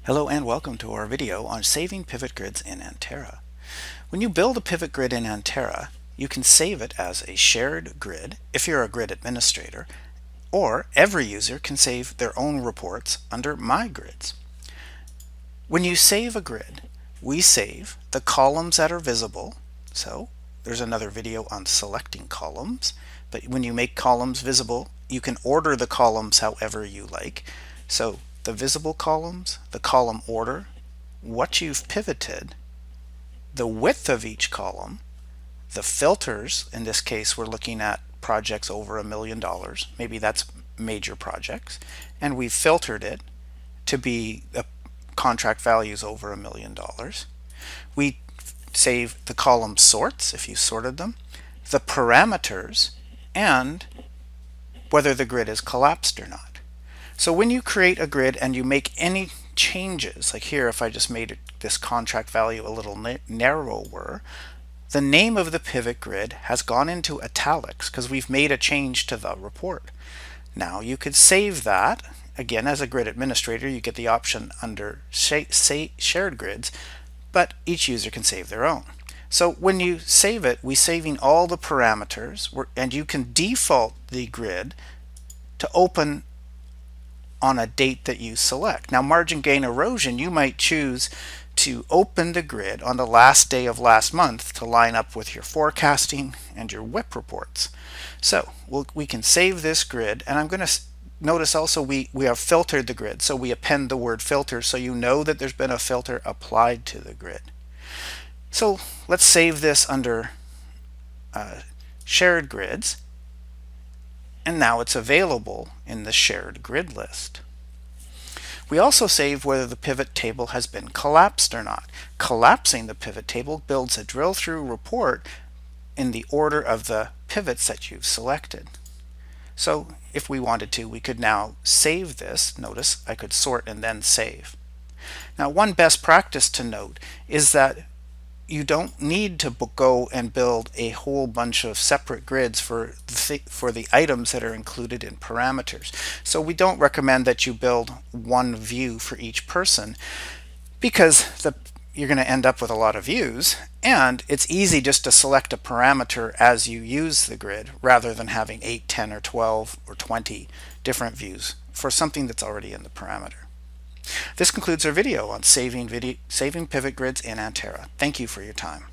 Hello and welcome to our video on saving pivot grids in Anterra. When you build a pivot grid in Anterra, you can save it as a shared grid if you're a grid administrator, or every user can save their own reports under My Grids. When you save a grid, we save the columns that are visible. So there's another video on selecting columns, but when you make columns visible, you can order the columns however you like. So the visible columns, the column order, what you've pivoted, the width of each column, the filters. In this case, we're looking at projects over $1 million. Maybe that's major projects. And we've filtered it to be contract values over $1 million. We save the column sorts, if you sorted them, the parameters, and whether the grid is collapsed or not. So when you create a grid and you make any changes, like here if I just made this contract value a little narrower, the name of the pivot grid has gone into italics because we've made a change to the report. Now you could save that. Again, as a grid administrator, you get the option under shared grids, but each user can save their own. So when you save it, we're saving all the parameters, and you can default the grid to open on a date that you select. Now, margin gain erosion, you might choose to open the grid on the last day of last month to line up with your forecasting and your WIP reports. So we can save this grid, and I'm going to notice also we have filtered the grid, so we append the word filter so you know that there's been a filter applied to the grid. So let's save this under shared grids, and now it's available in the shared grid list. We also save whether the pivot table has been collapsed or not. Collapsing the pivot table builds a drill through report in the order of the pivots that you've selected. So if we wanted to, we could now save this. Notice I could sort and then save. Now, one best practice to note is that you don't need to go and build a whole bunch of separate grids for the items that are included in parameters. So we don't recommend that you build one view for each person, because you're going to end up with a lot of views, and it's easy just to select a parameter as you use the grid rather than having 8, 10, or 12 or 20 different views for something that's already in the parameter. This concludes our video on saving pivot grids in Anterra. Thank you for your time.